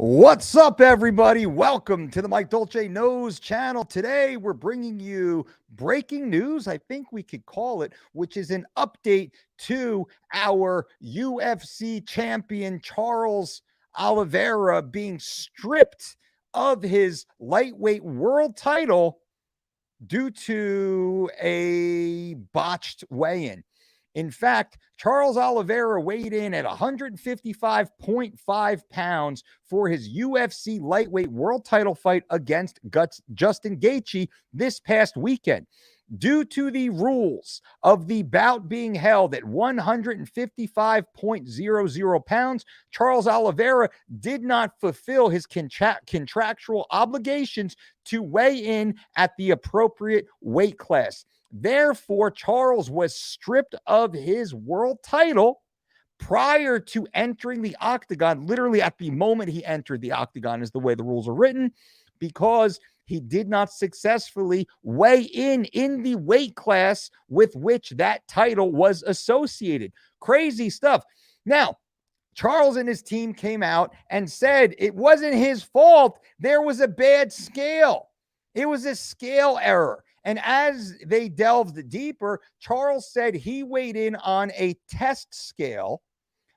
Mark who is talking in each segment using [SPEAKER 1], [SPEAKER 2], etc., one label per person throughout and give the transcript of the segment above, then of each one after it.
[SPEAKER 1] What's up, everybody? Welcome to the Mike Dolce Knows channel. Today, we're bringing you breaking news, I think we could call it, which is an update to our UFC champion, Charles Oliveira, being stripped of his lightweight world title due to a botched weigh-in. In fact, Charles Oliveira weighed in at 155.5 pounds for his UFC lightweight world title fight against Justin Gaethje this past weekend. Due to the rules of the bout being held at 155.00 pounds, Charles Oliveira did not fulfill his contractual obligations to weigh in at the appropriate weight class. Therefore, Charles was stripped of his world title prior to entering the octagon. Literally at the moment he entered the octagon is the way the rules are written, because he did not successfully weigh in the weight class with which that title was associated. Crazy stuff. Now, Charles and his team came out and said it wasn't his fault. There was a bad scale. It was a scale error. And as they delved deeper, Charles said he weighed in on a test scale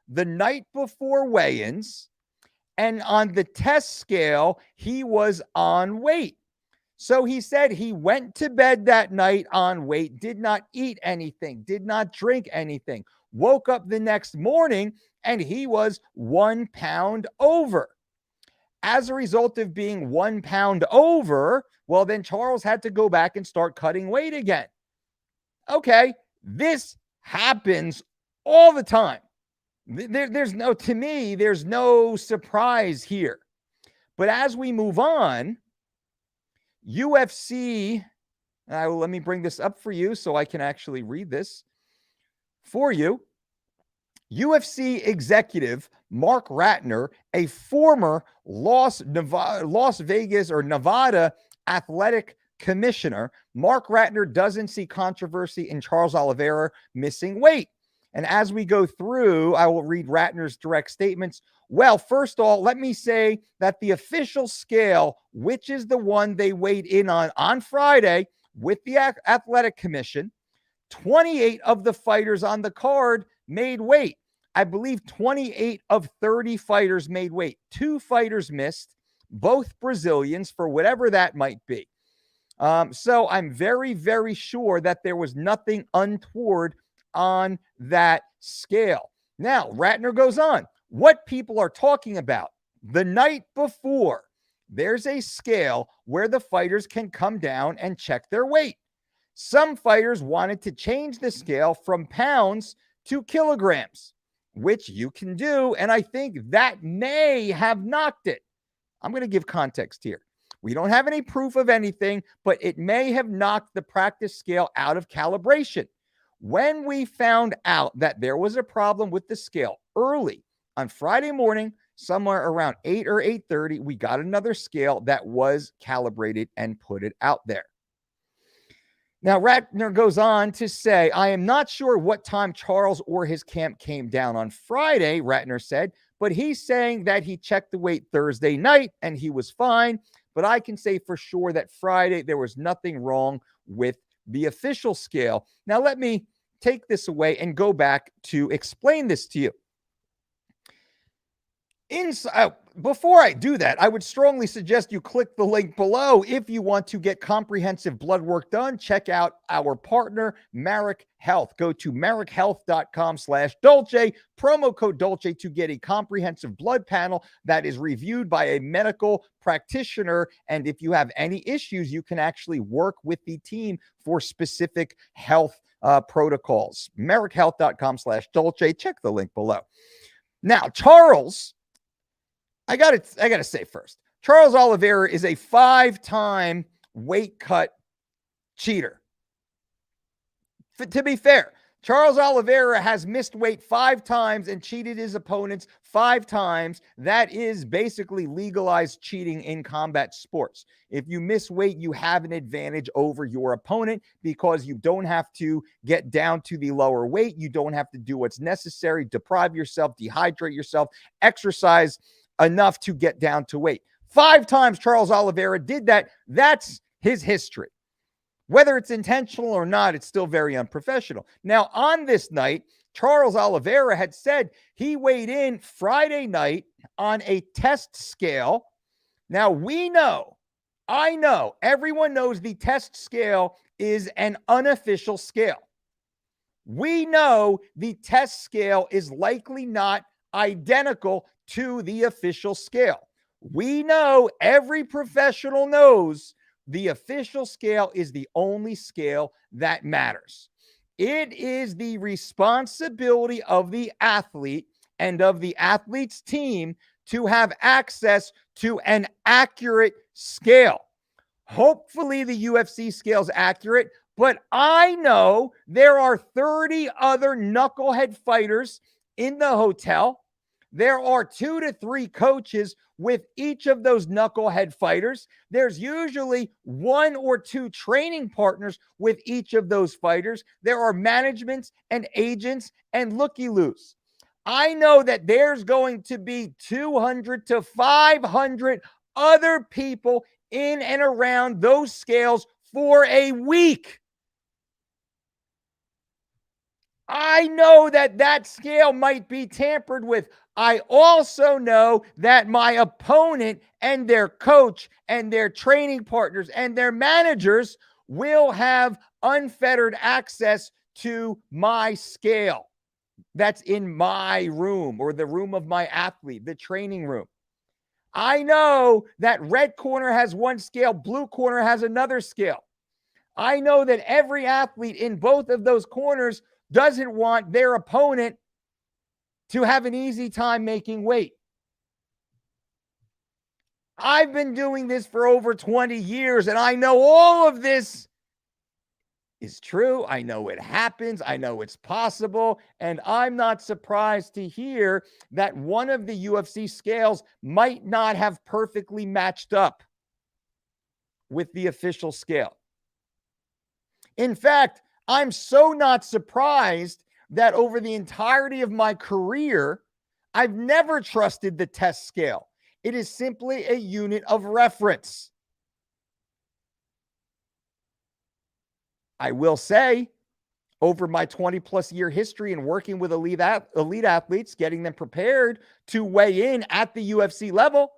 [SPEAKER 1] the night before weigh-ins, and on the test scale, he was on weight. So he said he went to bed that night on weight, did not eat anything, did not drink anything, woke up the next morning, and he was 1 pound over. As a result of being 1 pound over, well, then Charles had to go back and start cutting weight again. Okay, this happens all the time. There's no surprise here. But as we move on, UFC, let me bring this up for you so I can actually read this for you. UFC executive Mark Ratner, a former Las Vegas or Nevada athletic commissioner, Mark Ratner doesn't see controversy in Charles Oliveira missing weight. And as we go through, I will read Ratner's direct statements. Well, first of all, let me say that the official scale, which is the one they weighed in on Friday with the athletic commission, 28 of the fighters on the card made weight. I believe 28 of 30 fighters made weight. 2 fighters missed, both Brazilians, for whatever that might be. So I'm very, very sure that there was nothing untoward on that scale. Now, Ratner goes on. What people are talking about, the night before, there's a scale where the fighters can come down and check their weight. Some fighters wanted to change the scale from pounds to kilograms, which you can do, and I think that may have knocked it. I'm going to give context here. We don't have any proof of anything, but it may have knocked the practice scale out of calibration. When we found out that there was a problem with the scale early on Friday morning, somewhere around 8 or 8:30, we got another scale that was calibrated and put it out there. Now, Ratner goes on to say, I am not sure what time Charles or his camp came down on Friday, Ratner said, but he's saying that he checked the weight Thursday night and he was fine. But I can say for sure that Friday there was nothing wrong with the official scale. Now, let me take this away and go back to explain this to you. Before I do that, I would strongly suggest you click the link below if you want to get comprehensive blood work done. Check out our partner, Marek Health. Go to marekhealth.com/Dolce, promo code Dolce to get a comprehensive blood panel that is reviewed by a medical practitioner. And if you have any issues, you can actually work with the team for specific health protocols. marekhealth.com/Dolce. Check the link below. Now, Charles, I gotta say first, Charles Oliveira is a 5-time weight cut cheater. To be fair, Charles Oliveira has missed weight 5 times and cheated his opponents 5 times. That is basically legalized cheating in combat sports. If you miss weight, you have an advantage over your opponent because you don't have to get down to the lower weight. You don't have to do what's necessary, deprive yourself, dehydrate yourself, exercise enough to get down to weight. 5 times Charles Oliveira did that. That's his history. Whether it's intentional or not, it's still very unprofessional. Now, on this night, Charles Oliveira had said he weighed in Friday night on a test scale. Now, I know, everyone knows the test scale is an unofficial scale. We know the test scale is likely not identical to the official scale. We know, every professional knows, the official scale is the only scale that matters. It is the responsibility of the athlete and of the athlete's team to have access to an accurate scale. Hopefully the UFC scale is accurate, but I know there are 30 other knucklehead fighters in the hotel. There are 2 to 3 coaches with each of those knucklehead fighters. There's usually 1 or 2 training partners with each of those fighters. There are managements and agents and looky-loos. I know that there's going to be 200 to 500 other people in and around those scales for a week. I know that that scale might be tampered with. I also know that my opponent and their coach and their training partners and their managers will have unfettered access to my scale that's in my room or the room of my athlete, the training room. I know that red corner has one scale, blue corner has another scale. I know that every athlete in both of those corners doesn't want their opponent to have an easy time making weight. I've been doing this for over 20 years, and I know all of this is true. I know it happens. I know it's possible. And I'm not surprised to hear that one of the UFC scales might not have perfectly matched up with the official scale. In fact, I'm so not surprised that over the entirety of my career, I've never trusted the test scale. It is simply a unit of reference. I will say, over my 20-plus year history in working with elite athletes, getting them prepared to weigh in at the UFC level,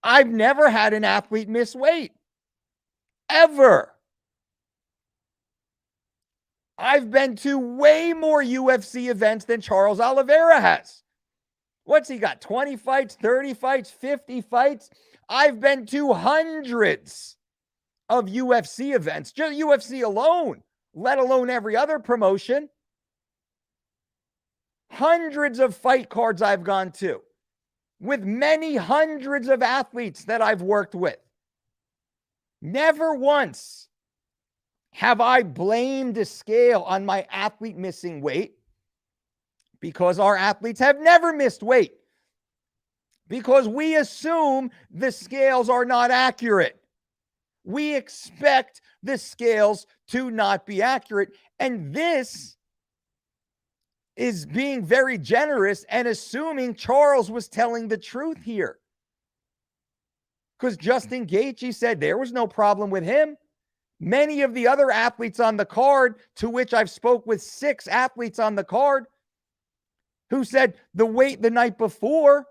[SPEAKER 1] I've never had an athlete miss weight. Ever. I've been to way more UFC events than Charles Oliveira has. What's he got? 20 fights, 30 fights, 50 fights? I've been to hundreds of UFC events, just UFC alone, let alone every other promotion. Hundreds of fight cards I've gone to, with many hundreds of athletes that I've worked with. Never once have I blamed a scale on my athlete missing weight, because our athletes have never missed weight, because we assume the scales are not accurate. We expect the scales to not be accurate. And this is being very generous and assuming Charles was telling the truth here. Because Justin Gaethje said there was no problem with him. Many of the other athletes on the card, to which I've spoke with 6 athletes on the card, who said the weight the night before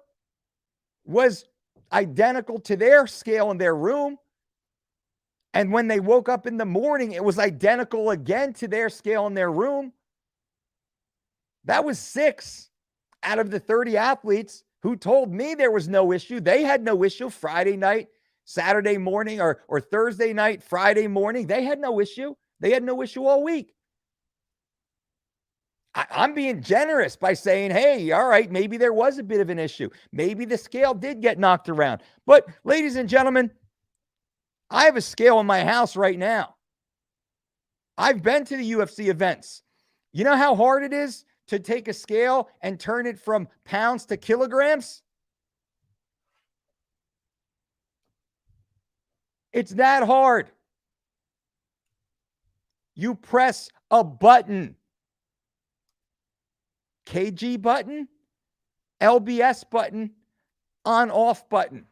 [SPEAKER 1] was identical to their scale in their room. And when they woke up in the morning, it was identical again to their scale in their room. That was 6 out of the 30 athletes who told me there was no issue. They had no issue Friday night, Saturday morning, or Thursday night, Friday morning. They had no issue. They had no issue all week. I'm being generous by saying, hey, all right, maybe there was a bit of an issue. Maybe the scale did get knocked around. But ladies and gentlemen, I have a scale in my house right now. I've been to the UFC events. You know how hard it is to take a scale and turn it from pounds to kilograms? It's that hard. You press a button. KG button, LBS button, on-off button.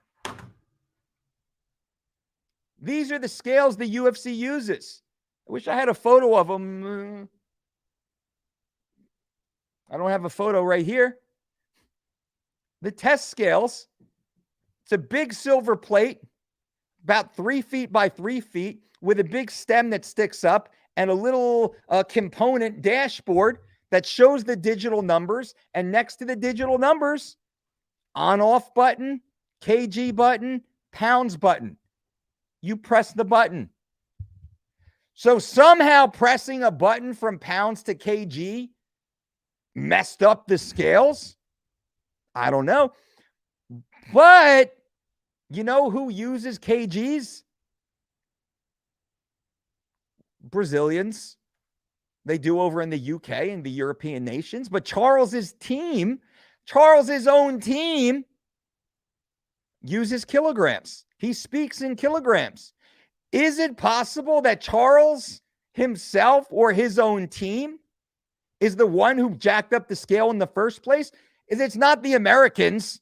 [SPEAKER 1] These are the scales the UFC uses. I wish I had a photo of them. I don't have a photo right here. The test scales. It's a big silver plate, about 3 feet by 3 feet, with a big stem that sticks up and a little component dashboard that shows the digital numbers. And next to the digital numbers, on-off button, kg button, pounds button. You press the button. So somehow pressing a button from pounds to kg messed up the scales. I don't know. But you know who uses kgs? Brazilians. They do over in the UK and the European nations. But Charles's own team, uses kilograms. He speaks in kilograms. Is it possible that Charles himself or his own team is the one who jacked up the scale in the first place? It's not the Americans.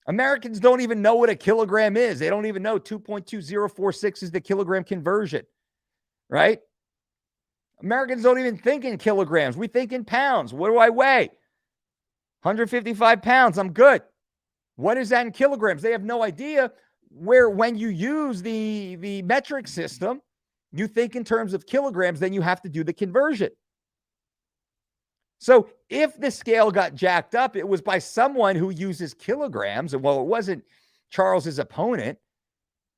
[SPEAKER 1] Americans don't even know what a kilogram is. They don't even know 2.2046 is the kilogram conversion, right? Americans don't even think in kilograms. We think in pounds. What do I weigh? 155 pounds. I'm good. What is that in kilograms? They have no idea. Where when you use the metric system, you think in terms of kilograms, then you have to do the conversion. So if the scale got jacked up, it was by someone who uses kilograms. And well, it wasn't Charles's opponent.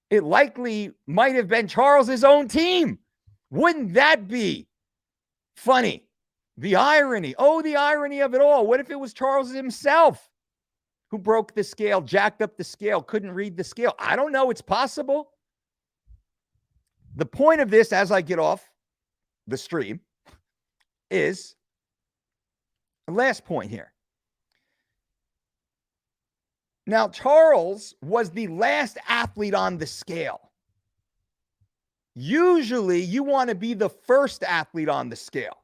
[SPEAKER 1] It likely might have been Charles's own team. Wouldn't that be funny? The irony. Oh, the irony of it all. What if it was Charles himself who broke the scale, jacked up the scale, couldn't read the scale? I don't know. It's possible. The point of this, as I get off the stream, is the last point here. Now, Charles was the last athlete on the scale. Usually, you want to be the first athlete on the scale.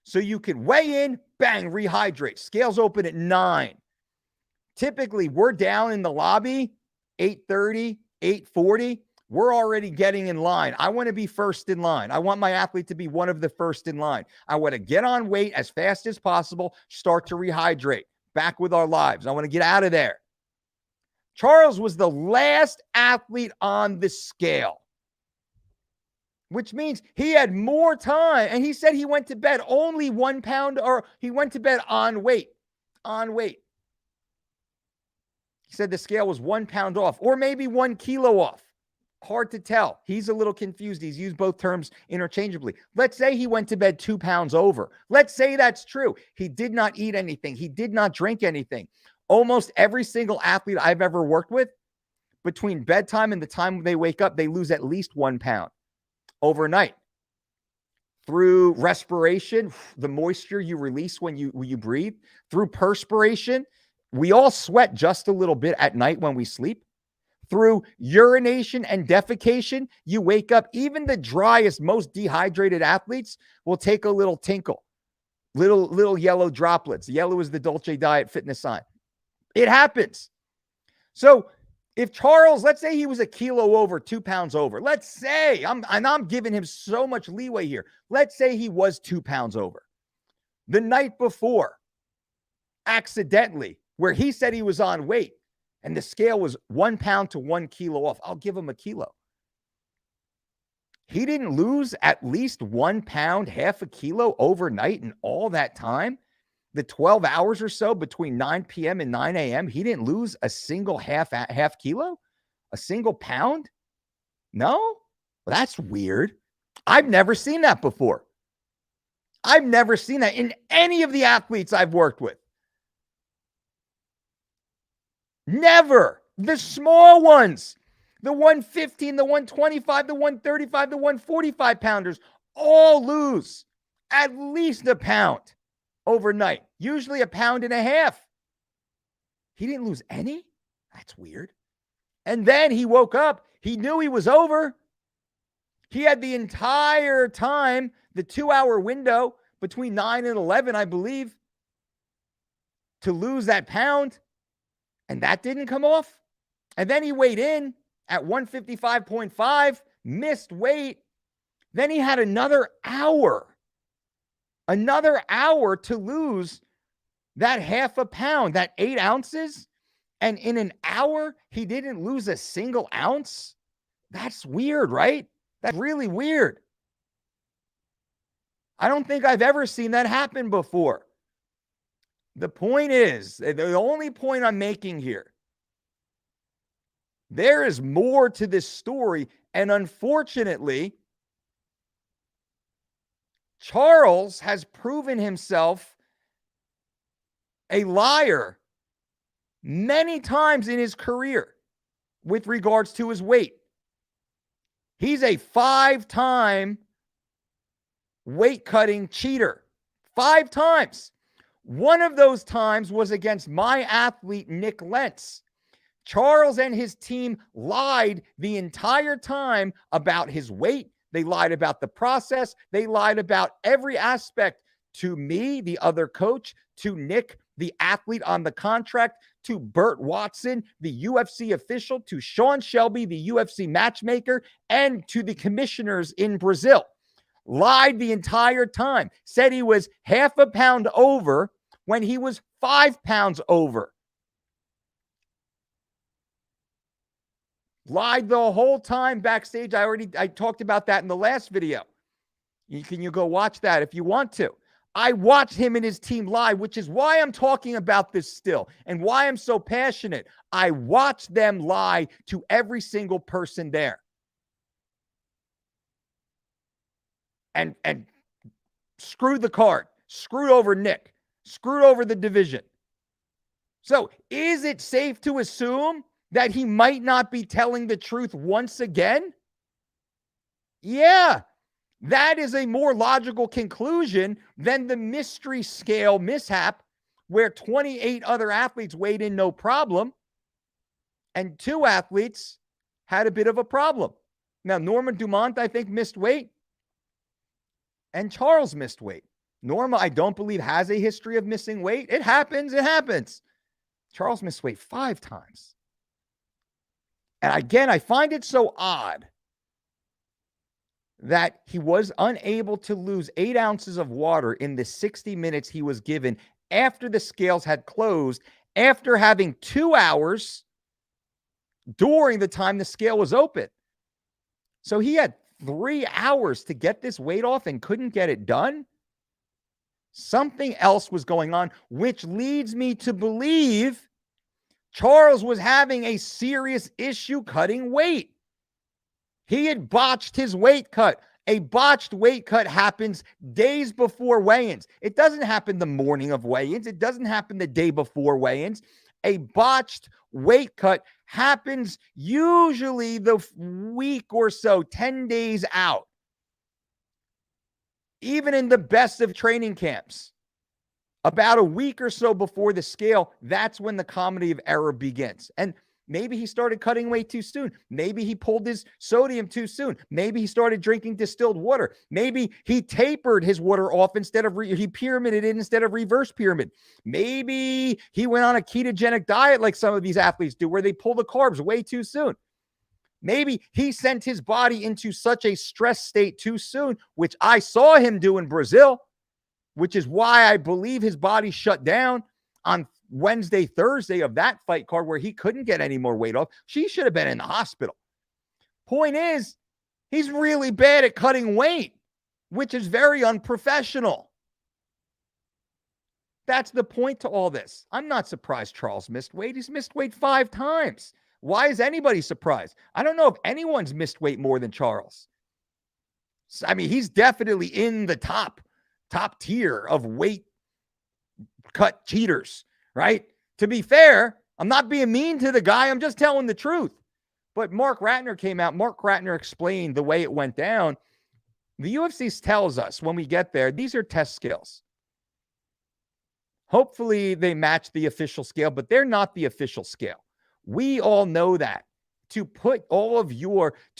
[SPEAKER 1] So you can weigh in, bang, rehydrate. Scales open at 9. Typically, we're down in the lobby, 8:30, 8:40. We're already getting in line. I want to be first in line. I want my athlete to be one of the first in line. I want to get on weight as fast as possible, start to rehydrate, back with our lives. I want to get out of there. Charles was the last athlete on the scale, which means he had more time. And he said he went to bed only 1 pound, or he went to bed on weight. He said the scale was 1 pound off, or maybe 1 kilo off. Hard to tell. He's a little confused. He's used both terms interchangeably. Let's say he went to bed 2 pounds over. Let's say that's true. He did not eat anything. He did not drink anything. Almost every single athlete I've ever worked with, between bedtime and the time they wake up, they lose at least 1 pound overnight. Through respiration, the moisture you release when you breathe, through perspiration. We all sweat just a little bit at night when we sleep. Through urination and defecation, you wake up. Even the driest, most dehydrated athletes will take a little tinkle, little yellow droplets. Yellow is the Dolce Diet fitness sign. It happens. So if Charles, let's say he was a kilo over, 2 pounds over. Let's say, I'm giving him so much leeway here. Let's say he was 2 pounds over. The night before, accidentally, where he said he was on weight, and the scale was 1 pound to 1 kilo off. I'll give him a kilo. He didn't lose at least 1 pound, half a kilo overnight in all that time. The 12 hours or so between 9 p.m. and 9 a.m., he didn't lose a single half kilo, a single pound. No? Well, that's weird. I've never seen that before. I've never seen that in any of the athletes I've worked with. Never. The small ones, the 115, the 125, the 135, the 145 pounders, all lose at least a pound overnight, usually a pound and a half. He didn't lose any? That's weird. And then he woke up. He knew he was over. He had the entire time, the 2-hour window between 9 and 11, I believe, to lose that pound. And that didn't come off. And then he weighed in at 155.5, missed weight. Then he had another hour to lose that half a pound, that 8 ounces. And in an hour, he didn't lose a single ounce. That's weird, right? That's really weird. I don't think I've ever seen that happen before. The point is, the only point I'm making here, there is more to this story. And unfortunately, Charles has proven himself a liar many times in his career with regards to his weight. He's a 5-time weight cutting cheater. 5 times. One of those times was against my athlete, Nick Lentz. Charles and his team lied the entire time about his weight. They lied about the process. They lied about every aspect to me, the other coach, to Nick, the athlete on the contract, to Burt Watson, the UFC official, to Sean Shelby, the UFC matchmaker, and to the commissioners in Brazil. Lied the entire time. Said he was half a pound over when he was 5 pounds over. Lied the whole time backstage. I talked about that in the last video. You go watch that if you want to. I watched him and his team lie, which is why I'm talking about this still and why I'm so passionate. I watched them lie to every single person there. And screwed the card, screwed over Nick, screwed over the division. So is it safe to assume that he might not be telling the truth once again? Yeah, that is a more logical conclusion than the mystery scale mishap where 28 other athletes weighed in no problem and 2 athletes had a bit of a problem. Now, Norma Dumont, I think, missed weight and Charles missed weight. Norma, I don't believe, has a history of missing weight. It happens. It happens. Charles missed weight 5 times. And again, I find it so odd that he was unable to lose 8 ounces of water in the 60 minutes he was given after the scales had closed, after having 2 hours during the time the scale was open. So he had 3 hours to get this weight off and couldn't get it done. Something else was going on, which leads me to believe Charles was having a serious issue cutting weight. He had botched his weight cut. A botched weight cut happens days before weigh-ins. It doesn't happen the morning of weigh-ins. It doesn't happen the day before weigh-ins. A botched weight cut happens usually the week or so, 10 days out. Even in the best of training camps, about a week or so before the scale, that's when the comedy of error begins. And maybe he started cutting weight too soon. Maybe he pulled his sodium too soon. Maybe he started drinking distilled water. Maybe he tapered his water off instead of, he pyramided it instead of reverse pyramid. Maybe he went on a ketogenic diet like some of these athletes do, where they pull the carbs way too soon. Maybe he sent his body into such a stress state too soon, which I saw him do in Brazil, which is why I believe his body shut down on Wednesday, Thursday of that fight card where he couldn't get any more weight off. She should have been in the hospital. Point is, he's really bad at cutting weight, which is very unprofessional. That's the point to all this. I'm not surprised Charles missed weight. He's missed weight 5 times. Why is anybody surprised? I don't know if anyone's missed weight more than Charles. I mean, he's definitely in the top tier of weight cut cheaters, right? To be fair, I'm not being mean to the guy. I'm just telling the truth. But Mark Ratner came out. Mark Ratner explained the way it went down. The UFC tells us when we get there, these are test scales. Hopefully they match the official scale, but they're not the official scale. We all know that. To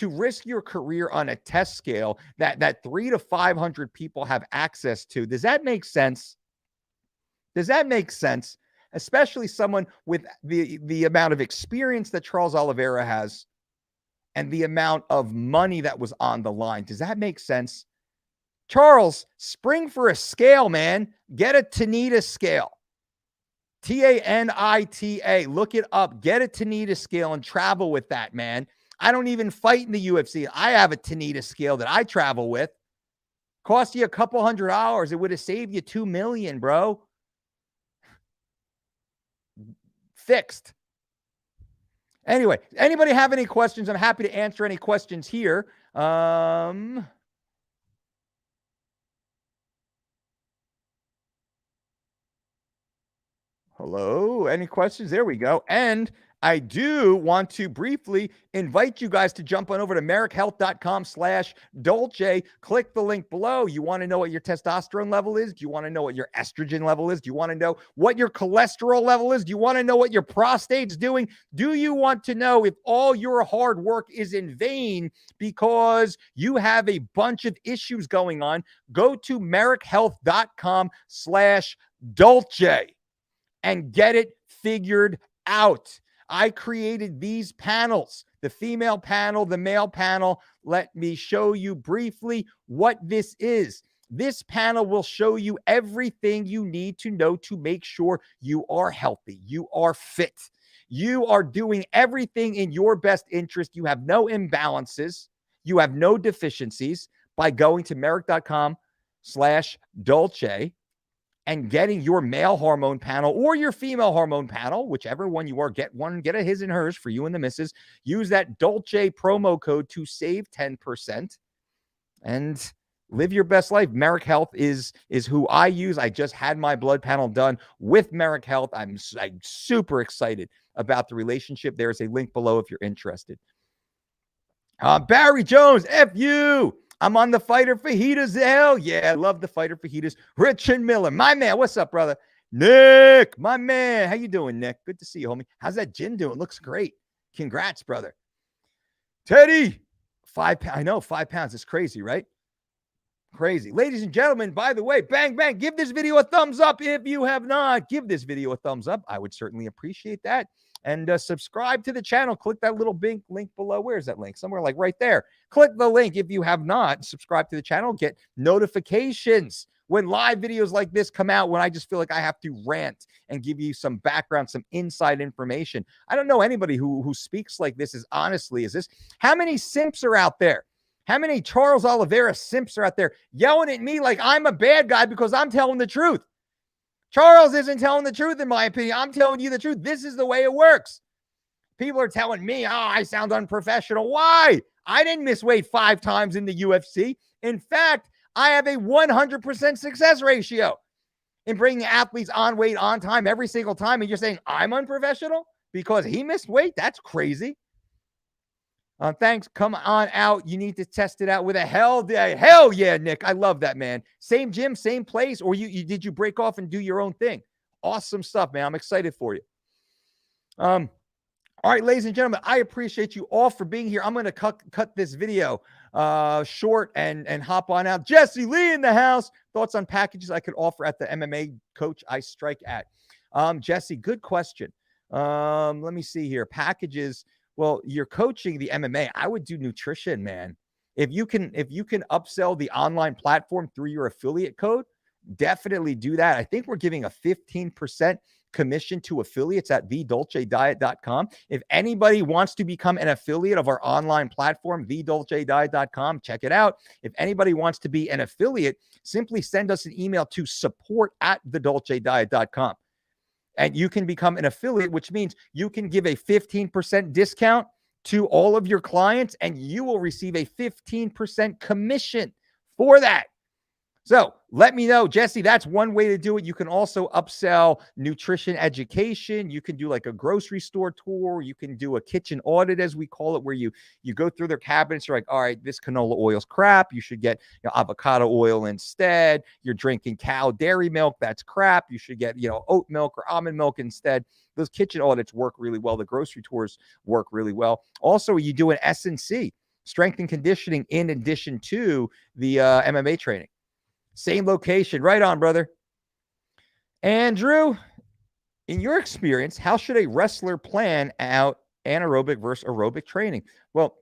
[SPEAKER 1] risk your career on a test scale that 300 to 500 people have access to. Does that make sense? Does that make sense? especially someone with the amount of experience that Charles Oliveira has and the amount of money that was on the line. Does that make sense? Charles, spring for a scale, man. Get a Tanita scale. Tanita. Look it up. Get a Tanita scale and travel with that, man. I don't even fight in the UFC. I have a Tanita scale that I travel with. Cost you a couple $100. It would have saved you $2 million, bro. Fixed. Anyway, anybody have any questions? I'm happy to answer any questions here. Hello, any questions? There we go. And I do want to briefly invite you guys to jump on over to merrickhealth.com/Dolce. Click the link below. You want to know what your testosterone level is? Do you want to know what your estrogen level is? Do you want to know what your cholesterol level is? Do you want to know what your prostate's doing? Do you want to know if all your hard work is in vain because you have a bunch of issues going on? Go to merrickhealth.com/Dolce and get it figured out. I created these panels, the female panel, the male panel. Let me show you briefly what this is. This panel will show you everything you need to know to make sure you are healthy, you are fit, you are doing everything in your best interest. You have no imbalances, you have no deficiencies by going to merrick.com/Dolce and getting your male hormone panel or your female hormone panel, whichever one you are, get a his and hers for you and the missus. Use that Dolce promo code to save 10% and live your best life. Merrick Health is who I use. I just had my blood panel done with Merrick Health. I'm super excited about the relationship. There's a link below if you're interested. Barry Jones, F you. I'm on the Fighter Fajitas. Hell yeah, I love the Fighter Fajitas. Richard Miller, my man. What's up, brother? Nick, my man. How you doing, Nick? Good to see you, homie. How's that gin doing? Looks great. Congrats, brother. Teddy, 5 pounds. I know, 5 pounds. It's crazy, right? Crazy. Ladies and gentlemen, by the way, bang, bang, give this video a thumbs up if you have not. Give this video a thumbs up. I would certainly appreciate that. And subscribe to the channel. Click that little big link below. Where's that link? Somewhere like right there. Click the link if you have not. Subscribe to the channel. Get notifications when live videos like this come out, when I just feel like I have to rant and give you some background, some inside information. I don't know anybody who speaks like this as honestly as this. How many simps are out there? How many Charles Oliveira simps are out there yelling at me like I'm a bad guy because I'm telling the truth? Charles isn't telling the truth, in my opinion. I'm telling you the truth. This is the way it works. People are telling me, oh, I sound unprofessional. Why? I didn't miss weight 5 times in the UFC. In fact, I have a 100% success ratio in bringing athletes on weight on time every single time. And you're saying I'm unprofessional because he missed weight? That's crazy. Thanks. Come on out. You need to test it out with a hell day. Hell yeah, Nick. I love that, man. Same gym, same place, or did you break off and do your own thing? Awesome stuff, man. I'm excited for you. All right, ladies and gentlemen, I appreciate you all for being here. I'm going to cut this video short and hop on out. Jesse Lee in the house. Thoughts on packages I could offer at the MMA coach I strike at? Jesse, good question. Let me see here. Packages. Well, you're coaching the MMA. I would do nutrition, man. If you can upsell the online platform through your affiliate code, definitely do that. I think we're giving a 15% commission to affiliates at thedolcediet.com. If anybody wants to become an affiliate of our online platform, thedolcediet.com, check it out. If anybody wants to be an affiliate, simply send us an email to support@thedolcediet.com. And you can become an affiliate, which means you can give a 15% discount to all of your clients, and you will receive a 15% commission for that. So let me know, Jesse, that's one way to do it. You can also upsell nutrition education. You can do like a grocery store tour. You can do a kitchen audit, as we call it, where you go through their cabinets. You're like, all right, this canola oil's crap. You should get avocado oil instead. You're drinking cow dairy milk. That's crap. You should get, oat milk or almond milk instead. Those kitchen audits work really well. The grocery tours work really well. Also, you do an S&C, strength and conditioning, in addition to the MMA training. Same location. Right on, brother. Andrew, In your experience, how should a wrestler plan out anaerobic versus aerobic training? Well,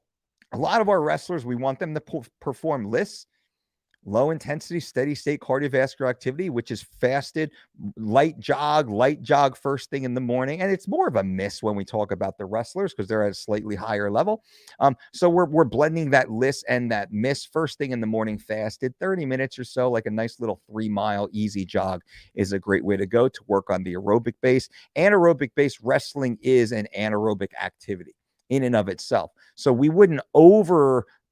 [SPEAKER 1] a lot of our wrestlers, we want them to perform lists, low intensity, steady state cardiovascular activity, which is fasted, light jog first thing in the morning. And it's more of a miss when we talk about the wrestlers because they're at a slightly higher level. So we're blending that list and that miss first thing in the morning, fasted 30 minutes or so, like a nice little 3-mile easy jog is a great way to go to work on the aerobic base. Anaerobic base wrestling is an anaerobic activity in and of itself. So we wouldn't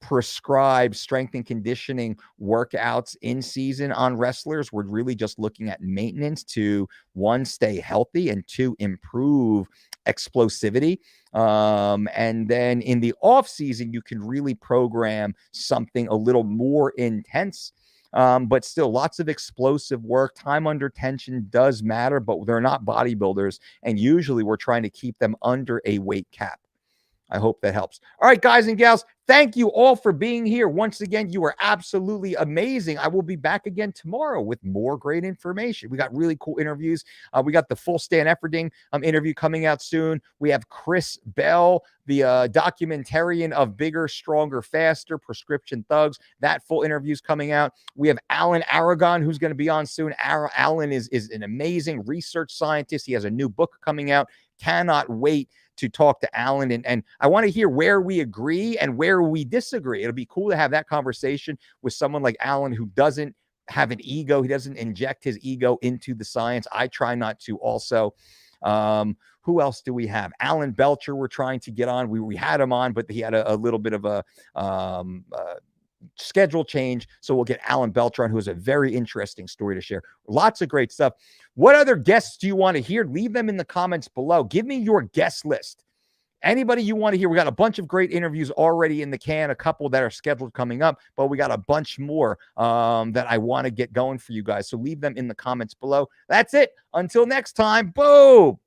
[SPEAKER 1] prescribe strength and conditioning workouts in season on wrestlers. We're really just looking at maintenance to, one, stay healthy, and two, improve explosivity. And then in the off season, you can really program something a little more intense. But still lots of explosive work. Time under tension does matter, but they're not bodybuilders. And usually we're trying to keep them under a weight cap. I hope that helps. All right, guys and gals, thank you all for being here. Once again, you are absolutely amazing. I will be back again tomorrow with more great information. We got really cool interviews. We got the full Stan Efferding interview coming out soon. We have Chris Bell, the documentarian of Bigger, Stronger, Faster, Prescription Thugs. That full interview is coming out. We have Alan Aragon, who's going to be on soon. Alan is an amazing research scientist. He has a new book coming out. Cannot wait to talk to Alan. And I want to hear where we agree and where we disagree. It'll be cool to have that conversation with someone like Alan who doesn't have an ego. He doesn't inject his ego into the science. I try not to also. Who else do we have? Alan Belcher we're trying to get on. We had him on, but he had a little bit of a schedule change. So we'll get Alan Belcher on, who has a very interesting story to share. Lots of great stuff. What other guests do you want to hear? Leave them in the comments below. Give me your guest list. Anybody you want to hear. We got a bunch of great interviews already in the can, a couple that are scheduled coming up, but we got a bunch more that I want to get going for you guys. So leave them in the comments below. That's it. Until next time, boom.